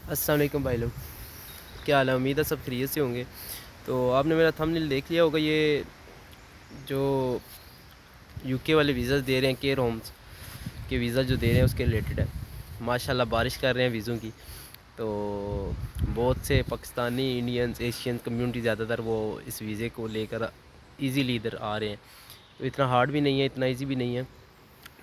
السلام علیکم بھائی لوگ، کیا حال ہے؟ امید ہے سب خیریت سے ہوں گے۔ تو آپ نے میرا تھمبنیل دیکھ لیا ہوگا، یہ جو یو کے والے ویزاز دے رہے ہیں، کیئر ہومز کے ویزا جو دے رہے ہیں اس کے ریلیٹڈ ہے۔ ماشاءاللہ بارش کر رہے ہیں ویزوں کی، تو بہت سے پاکستانی، انڈینز، ایشین کمیونٹی زیادہ تر وہ اس ویزے کو لے کر ایزیلی ادھر آ رہے ہیں۔ تو اتنا ہارڈ بھی نہیں ہے، اتنا ایزی بھی نہیں ہے۔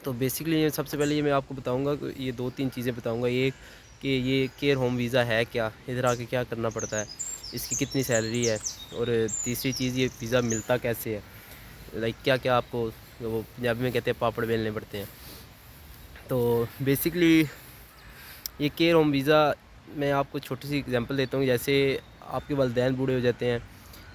تو بیسکلی سب سے پہلے یہ میں آپ کو بتاؤں گا کہ یہ دو تین چیزیں بتاؤں گا۔ ایک کہ یہ کیئر ہوم ویزا ہے کیا، ادھر آ کے کیا کرنا پڑتا ہے، اس کی کتنی سیلری ہے، اور تیسری چیز یہ ویزا ملتا کیسے ہے، لائک کیا کیا آپ کو، وہ پنجابی میں کہتے ہیں پاپڑ بیلنے پڑتے ہیں۔ تو بیسکلی یہ کیئر ہوم ویزا میں آپ کو چھوٹی سی اگزامپل دیتا ہوں۔ جیسے آپ کے والدین بوڑھے ہو جاتے ہیں،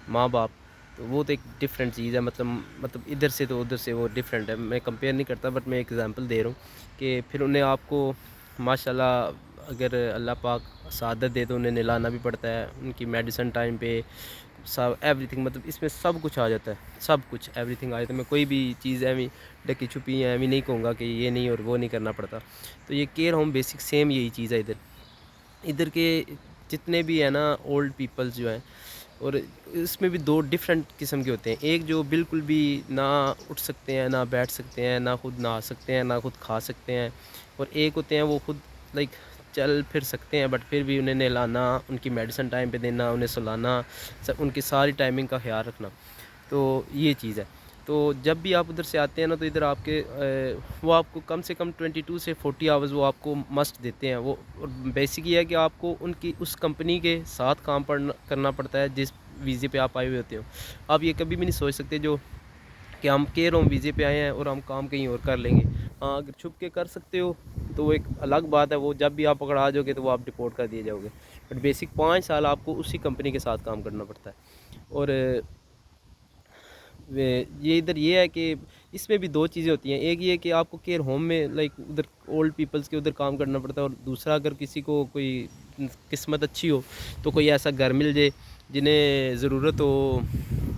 ماں باپ، تو وہ تو ایک ڈفرینٹ چیز ہے، مطلب ادھر سے تو ادھر سے وہ ڈفرینٹ ہے، میں کمپیئر نہیں کرتا، بٹ میں ایک ایگزامپل دے رہا ہوں کہ پھر انہیں آپ کو ماشاءاللہ اگر اللہ پاک سعادت دے تو انہیں نہلانا بھی پڑتا ہے، ان کی میڈیسن ٹائم پہ، سب ایوری تھنگ، مطلب اس میں سب کچھ آ جاتا ہے، سب کچھ ایوری تھنگ آ جاتا ہے۔ میں کوئی بھی چیز ایویں ڈکی چھپی ہے ایویں نہیں کہوں گا کہ یہ نہیں اور وہ نہیں کرنا پڑتا۔ تو یہ کیئر ہوم بیسک سیم یہی چیز ہے ادھر کے جتنے بھی ہیں نا اولڈ پیپلز جو ہیں، اور اس میں بھی دو ڈفرینٹ قسم کے ہوتے ہیں۔ ایک جو بالکل بھی نہ اٹھ سکتے ہیں، نہ بیٹھ سکتے ہیں، نہ خود نہا سکتے ہیں، نہ خود کھا سکتے ہیں، اور ایک ہوتے ہیں وہ خود لائک چل پھر سکتے ہیں، بٹ پھر بھی انہیں نہلانا، ان کی میڈیسن ٹائم پہ دینا، انہیں سلانا، ان کی ساری ٹائمنگ کا خیال رکھنا۔ تو یہ چیز ہے۔ تو جب بھی آپ ادھر سے آتے ہیں نا، تو ادھر آپ کے وہ آپ کو کم سے کم 22 سے 40 آورز وہ آپ کو مسٹ دیتے ہیں۔ وہ بیسک یہ ہے کہ آپ کو ان کی اس کمپنی کے ساتھ کام کرنا پڑتا ہے جس ویزے پہ آپ آئے ہوئے ہوتے ہو۔ آپ یہ کبھی بھی نہیں سوچ سکتے جو کہ ہم کیئر ہوم ویزے پہ آئے ہیں اور ہم کام کہیں اور کر لیں گے۔ ہاں اگر چھپ کے کر سکتے ہو تو وہ ایک الگ بات ہے، وہ جب بھی آپ پکڑا جاؤ گے تو وہ آپ ڈپورٹ کر دیے جاؤ گے، بٹ بیسک 5 سال آپ کو اسی کمپنی کے ساتھ کام کرنا پڑتا ہے۔ اور یہ ادھر یہ ہے کہ اس میں بھی دو چیزیں ہوتی ہیں۔ ایک یہ کہ آپ کو کیئر ہوم میں لائک ادھر اولڈ پیپلز کے ادھر کام کرنا پڑتا ہے، اور دوسرا اگر کسی کو کوئی قسمت اچھی ہو تو کوئی ایسا گھر مل جائے جنہیں ضرورت ہو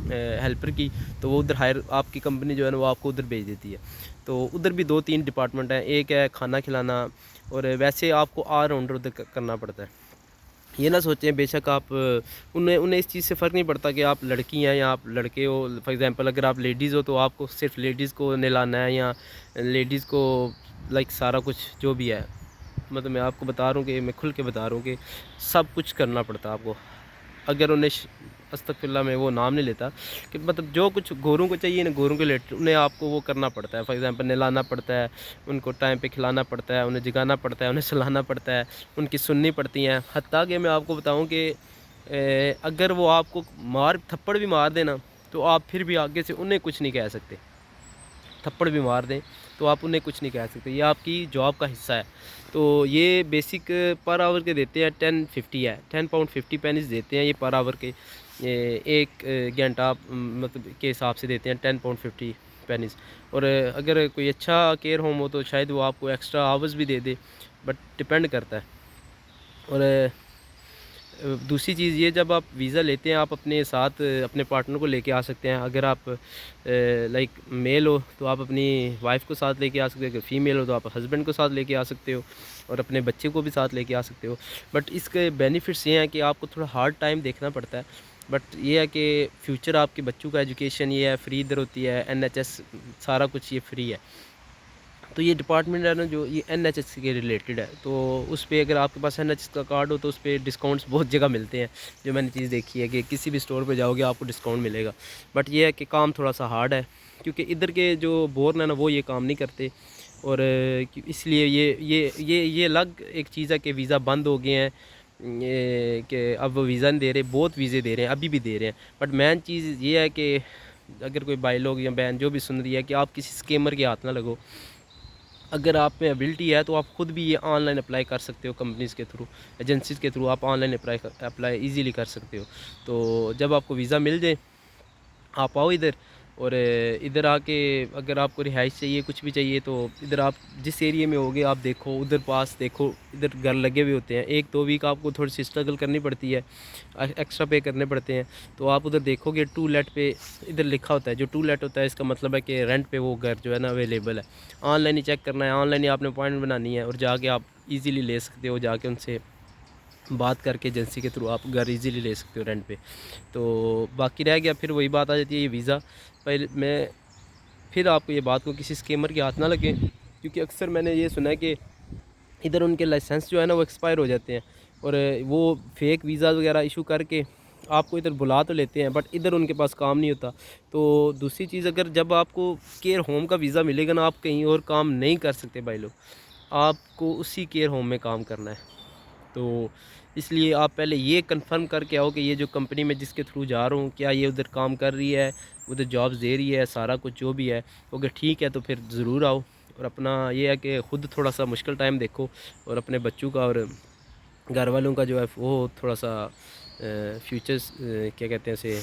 ہیلپر کی، تو وہ ادھر ہائر آپ کی کمپنی جو ہے نا وہ آپ کو ادھر بھیج دیتی ہے۔ تو ادھر بھی 2-3 ڈپارٹمنٹ ہیں، ایک ہے کھانا کھلانا، اور ویسے آپ کو آل راؤنڈر ادھر کرنا پڑتا ہے۔ یہ نہ سوچیں بے شک آپ انہیں اس چیز سے فرق نہیں پڑتا کہ آپ لڑکی ہیں یا آپ لڑکے ہو۔ فار ایگزامپل اگر آپ لیڈیز ہو تو آپ کو صرف لیڈیز کو نہلانا ہے، یا لیڈیز کو لائک سارا کچھ جو بھی ہے، مطلب میں آپ کو بتا رہا ہوں کہ میں کھل کے بتا رہا ہوں کہ سب کچھ کرنا پڑتا ہے آپ کو۔ اگر انہیں استغفر اللہ میں وہ نام نہیں لیتا کہ مطلب جو کچھ گوروں کو چاہیے نا، گوروں کے لیے انہیں آپ کو وہ کرنا پڑتا ہے۔ فار ایگزامپل نہلانا پڑتا ہے، ان کو ٹائم پہ کھلانا پڑتا ہے، انہیں جگانا پڑتا ہے، انہیں سلانا پڑتا ہے، ان کی سننی پڑتی ہیں۔ حتیٰ کہ میں آپ کو بتاؤں کہ اگر وہ آپ کو تھپڑ بھی مار دینا تو آپ پھر بھی آگے سے انہیں کچھ نہیں کہہ سکتے۔ تھپڑ بھی مار دیں تو آپ انہیں کچھ نہیں کہہ سکتے، یہ آپ کی جاب کا حصہ ہے۔ تو یہ بیسک پر آور کے دیتے ہیں 10.50 ہے، 10 پاؤنڈ 50 دیتے ہیں یہ پر آور کے، ایک گھنٹہ مطلب کے حساب سے دیتے ہیں 10 پاؤنڈ 50 اور اگر کوئی اچھا کیئر ہوم ہو تو شاید وہ آپ کو ایکسٹرا آورز بھی دے دے، بٹ ڈپینڈ کرتا ہے۔ اور دوسری چیز یہ، جب آپ ویزا لیتے ہیں آپ اپنے ساتھ اپنے پارٹنر کو لے کے آ سکتے ہیں۔ اگر آپ لائک میل ہو تو آپ اپنی وائف کو ساتھ لے کے آ سکتے ہو، اگر فیمیل ہو تو آپ ہسبینڈ کو ساتھ لے کے آ سکتے ہو، اور اپنے بچے کو بھی ساتھ لے کے آ سکتے ہو۔ بٹ اس کے بینیفٹس یہ ہیں کہ آپ کو تھوڑا ہارڈ ٹائم دیکھنا پڑتا ہے، بٹ یہ ہے کہ فیوچر آپ کے بچوں کا ایجوکیشن یہ ہے فری ادھر ہوتی ہے، NHS سارا کچھ یہ فری ہے۔ تو یہ ڈپارٹمنٹ ہے نا جو یہ NHS کے ریلیٹڈ ہے، تو اس پہ اگر آپ کے پاس NHS کا کارڈ ہو تو اس پہ ڈسکاؤنٹس بہت جگہ ملتے ہیں۔ جو میں نے چیز دیکھی ہے کہ کسی بھی اسٹور پہ جاؤ گے آپ کو ڈسکاؤنٹ ملے گا، بٹ یہ ہے کہ کام تھوڑا سا ہارڈ ہے، کیونکہ ادھر کے جو بورن ہیں نا وہ یہ کام نہیں کرتے، اور اس لیے یہ الگ ایک چیز ہے کہ ویزا بند ہو گئے ہیں، کہ اب وہ ویزا نہیں دے رہے، بہت ویزے دے رہے ہیں، ابھی بھی دے رہے ہیں، بٹ مین چیز یہ ہے کہ اگر کوئی بھائی لوگ یا بہن جو بھی سن رہی ہے کہ آپ کسی اسکیمر کے ہاتھ نہ لگو۔ اگر آپ میں ایبلٹی ہے تو آپ خود بھی یہ آن لائن اپلائی کر سکتے ہو، کمپنیز کے تھرو، ایجنسیز کے تھرو آپ آن لائن اپلائی ایزیلی کر سکتے ہو۔ تو جب آپ کو ویزا مل جائے آپ آؤ ادھر، اور ادھر آ کے اگر آپ کو رہائش چاہیے، کچھ بھی چاہیے، تو ادھر آپ جس ایریے میں ہوگے آپ دیکھو، ادھر پاس دیکھو، ادھر گھر لگے ہوئے ہوتے ہیں۔ 1-2 ویک آپ کو تھوڑی سی اسٹرگل کرنی پڑتی ہے، ایکسٹرا پے کرنے پڑتے ہیں۔ تو آپ ادھر دیکھو گے 2 لیٹ پہ ادھر لکھا ہوتا ہے، جو 2 لیٹ ہوتا ہے اس کا مطلب ہے کہ رینٹ پہ وہ گھر جو ہے نا اویلیبل ہے۔ آن لائن ہی چیک کرنا ہے، آن لائن ہی آپ نے اپوائنٹمنٹ بنانی ہے، اور جا کے آپ ایزیلی لے سکتے ہو، جا کے ان سے بات کر کے ایجنسی کے تھرو آپ گھر ایزیلی لے سکتے ہو رینٹ پہ. تو باقی رہ گیا پھر وہی بات آ جاتی ہے یہ ویزا. پہلے میں پھر آپ کو یہ بات کو کسی اسکیمر کے ہاتھ نہ لگیں، کیونکہ اکثر میں نے یہ سنا ہے کہ ادھر ان کے لائسنس جو ہے نا وہ ایکسپائر ہو جاتے ہیں، اور وہ فیک ویزاز وغیرہ ایشو کر کے آپ کو ادھر بلا تو لیتے ہیں، بٹ ادھر ان کے پاس کام نہیں ہوتا. تو دوسری چیز، اگر جب آپ کو کیئر ہوم کا ویزا ملے گا نا، آپ کہیں اور کام نہیں کر سکتے بھائی لوگ، آپ کو اسی کیئر ہوم میں کام کرنا ہے. تو اس لیے آپ پہلے یہ کنفرم کر کے آؤ کہ یہ جو کمپنی میں جس کے تھرو جا رہا ہوں کیا یہ ادھر کام کر رہی ہے، ادھر جابز دے رہی ہے، سارا کچھ جو بھی ہے. اگر ٹھیک ہے تو پھر ضرور آؤ. اور اپنا یہ ہے کہ خود تھوڑا سا مشکل ٹائم دیکھو، اور اپنے بچوں کا اور گھر والوں کا جو ہے وہ تھوڑا سا فیوچرز کیا کہتے ہیں اسے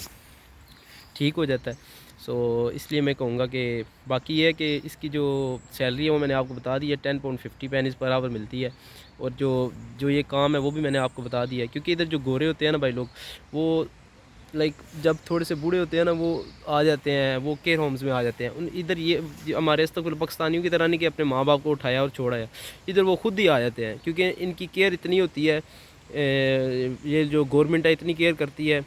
ٹھیک ہو جاتا ہے. سو اس لیے میں کہوں گا کہ باقی یہ ہے کہ اس کی جو سیلری ہے وہ میں نے آپ کو بتا دی ہے، 10 پاؤنڈ 50 پر آور ملتی ہے. اور جو یہ کام ہے وہ بھی میں نے آپ کو بتا دیا ہے، کیونکہ ادھر جو گورے ہوتے ہیں نا بھائی لوگ، وہ لائک جب تھوڑے سے بوڑھے ہوتے ہیں نا وہ آ جاتے ہیں، وہ کیئر ہومز میں آ جاتے ہیں. ادھر یہ ہمارے استقبال پاکستانیوں کی طرح نہیں کہ اپنے ماں باپ کو اٹھایا اور چھوڑایا، ادھر وہ خود ہی آ جاتے ہیں، کیونکہ ان کی کیئر اتنی ہوتی ہے. یہ جو گورنمنٹ ہے اتنی کیئر کرتی ہے،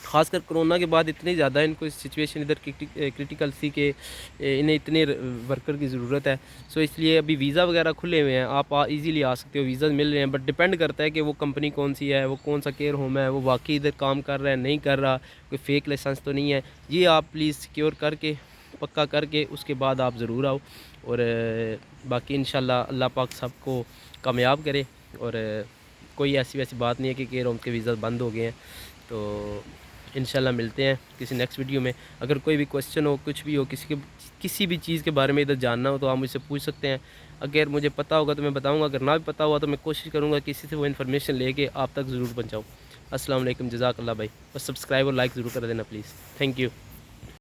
خاص کر کرونا کے بعد اتنی زیادہ ان کو سچویشن ادھر کرٹیکل تھی کہ انہیں اتنے ورکر کی ضرورت ہے. سو اس لیے ابھی ویزا وغیرہ کھلے ہوئے ہیں، آپ ایزیلی آ سکتے ہو، ویزا مل رہے ہیں. بٹ ڈپینڈ کرتا ہے کہ وہ کمپنی کون سی ہے، وہ کون سا کیئر ہوم ہے، وہ واقعی ادھر کام کر رہا ہے نہیں کر رہا، کوئی فیک لائسنس تو نہیں ہے. یہ آپ پلیز سیکیور کر کے پکا کر کے اس کے بعد آپ ضرور آؤ. اور باقی انشاءاللہ اللہ پاک سب کو کامیاب کرے. اور کوئی ایسی ویسی بات نہیں ہے کہ کیئر ہوم کے ویزا بند ہو گئے ہیں. تو انشاءاللہ ملتے ہیں کسی نیکسٹ ویڈیو میں. اگر کوئی بھی کویسچن ہو، کچھ بھی ہو، کسی بھی چیز کے بارے میں ادھر جاننا ہو تو آپ مجھ سے پوچھ سکتے ہیں. اگر مجھے پتہ ہوگا تو میں بتاؤں گا، اگر نہ بھی پتہ ہوا تو میں کوشش کروں گا کسی سے وہ انفارمیشن لے کے آپ تک ضرور پہنچاؤں. السلام علیکم، جزاک اللہ بھائی. بس سبسکرائب اور لائک ضرور کر دینا پلیز. Thank you.